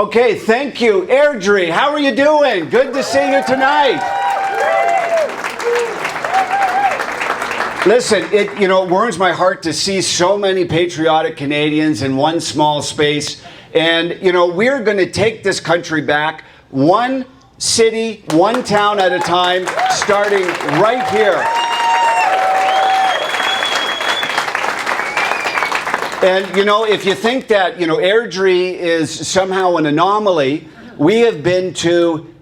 Okay, thank you. Airdrie, how are you doing? Good to see you tonight. Listen, it warms my heart to see so many patriotic Canadians in one small space. And, we're going to take this country back one city, one town at a time, starting right here. And, if you think that, Airdrie is somehow an anomaly, we have been to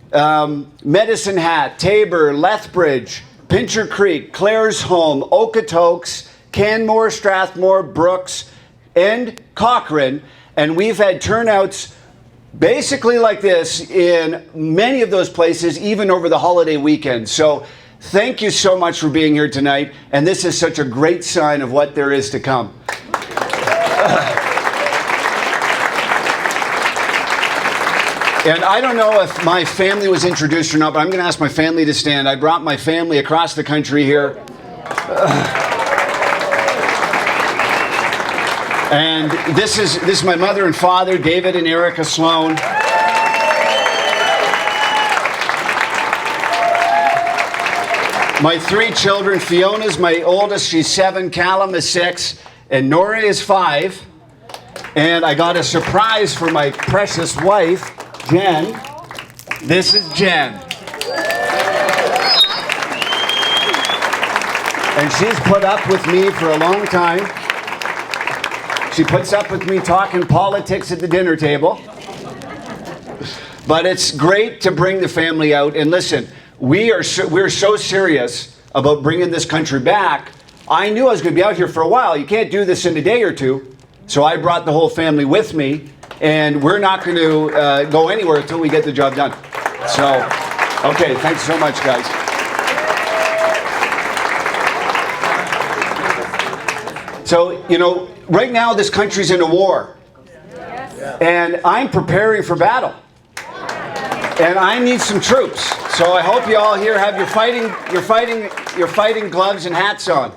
Medicine Hat, Tabor, Lethbridge, Pincher Creek, Claresholm, Okotoks, Canmore, Strathmore, Brooks, and Cochrane. And we've had turnouts basically like this in many of those places, even over the holiday weekend. So thank you so much for being here tonight. And this is such a great sign of what there is to come. And I don't know if my family was introduced or not, but I'm going to ask my family to stand. I brought my family across the country here. And this is my mother and father, David and Erica Sloan. My 3 children, Fiona's my oldest, she's 7, Callum is 6, and Nora is 5. And I got a surprise for my precious wife, Jen. This is Jen. And she's put up with me for a long time. She puts up with me talking politics at the dinner table. But it's great to bring the family out. And listen, we're so serious about bringing this country back. I knew I was going to be out here for a while. You can't do this in a day or two. So I brought the whole family with me. And we're not going to go anywhere until we get the job done. So, okay, thanks so much, guys. So, right now this country's in a war. And I'm preparing for battle. And I need some troops. So I hope you all here have your fighting gloves and hats on.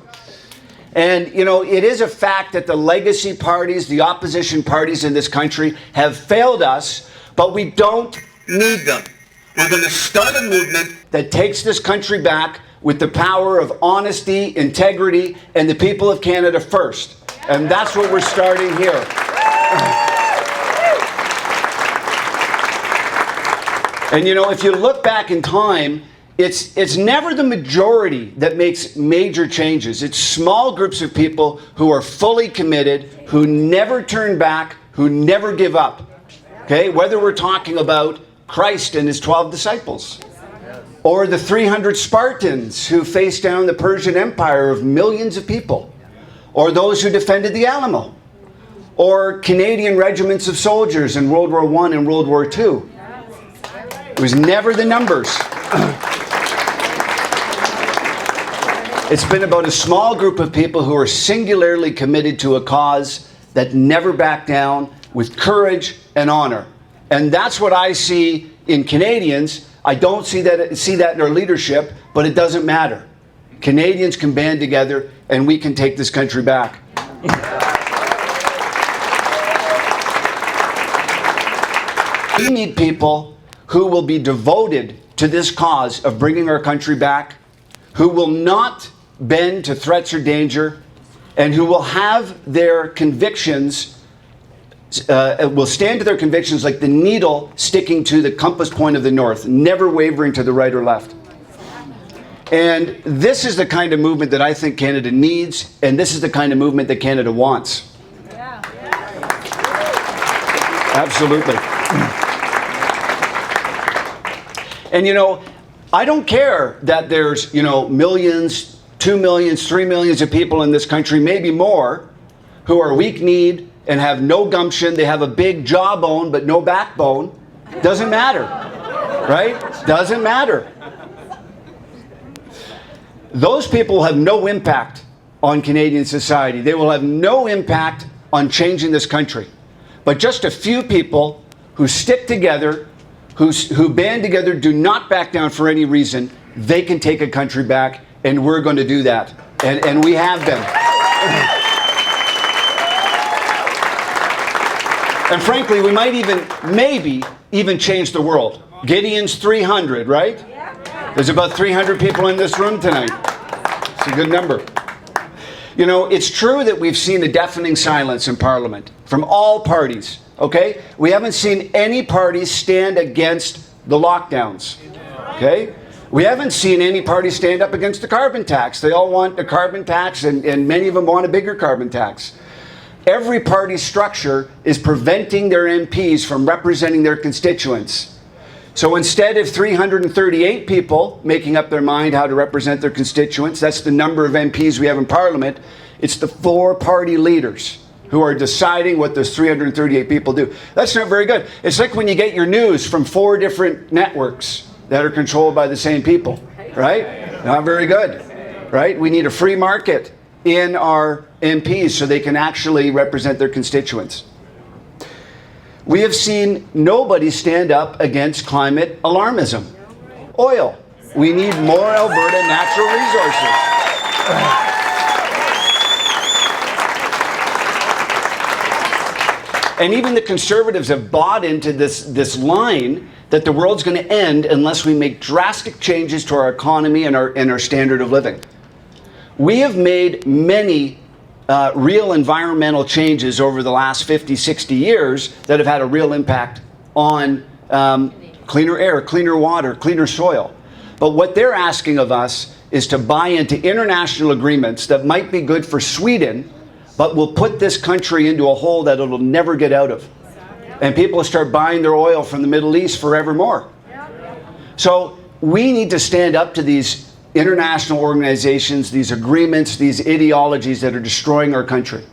And, it is a fact that the legacy parties, the opposition parties in this country have failed us, but we don't need them. We're going to start a movement that takes this country back with the power of honesty, integrity, and the people of Canada first. And that's what we're starting here. And, if you look back in time, it's never the majority that makes major changes. It's small groups of people who are fully committed, who never turn back, who never give up. Okay? Whether we're talking about Christ and his 12 disciples, or the 300 Spartans who faced down the Persian Empire of millions of people, or those who defended the Alamo, or Canadian regiments of soldiers in World War I and World War II. It was never the numbers. It's been about a small group of people who are singularly committed to a cause that never back down, with courage and honor. And that's what I see in Canadians. I don't see that in our leadership, but it doesn't matter. Canadians can band together and we can take this country back. We need people who will be devoted to this cause of bringing our country back, who will not bend to threats or danger, and who will have their convictions, will stand to their convictions like the needle sticking to the compass point of the north, never wavering to the right or left. And this is the kind of movement that I think Canada needs, and this is the kind of movement that Canada wants. Absolutely. And I don't care that there's, millions, 2 millions, 3 millions of people in this country, maybe more, who are weak-kneed and have no gumption. They have a big jawbone but no backbone. Doesn't matter, right? Doesn't matter. Those people have no impact on Canadian society. They will have no impact on changing this country. But just a few people who stick together, who band together, do not back down for any reason, they can take a country back, and we're going to do that. And we have been. And frankly, we might even, maybe, even change the world. Gideon's 300, right? There's about 300 people in this room tonight. It's a good number. You know, it's true that we've seen a deafening silence in Parliament from all parties, okay? We haven't seen any parties stand against the lockdowns, okay? We haven't seen any party stand up against the carbon tax. They all want a carbon tax, and many of them want a bigger carbon tax. Every party structure is preventing their MPs from representing their constituents. So instead of 338 people making up their mind how to represent their constituents, that's the number of MPs we have in Parliament, it's the 4 party leaders who are deciding what those 338 people do. That's not very good. It's like when you get your news from 4 different networks that are controlled by the same people, right? Not very good, right? We need a free market in our MPs so they can actually represent their constituents. We have seen nobody stand up against climate alarmism. Oil. We need more Alberta natural resources. And even the Conservatives have bought into this line that the world's going to end unless we make drastic changes to our economy and our standard of living. We have made many real environmental changes over the last 50, 60 years that have had a real impact on cleaner air, cleaner water, cleaner soil. But what they're asking of us is to buy into international agreements that might be good for Sweden, but will put this country into a hole that it'll never get out of. And people will start buying their oil from the Middle East forevermore. So we need to stand up to these international organizations, these agreements, these ideologies that are destroying our country.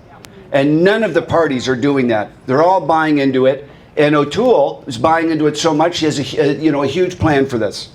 And none of the parties are doing that. They're all buying into it. And O'Toole is buying into it so much, he has a huge plan for this.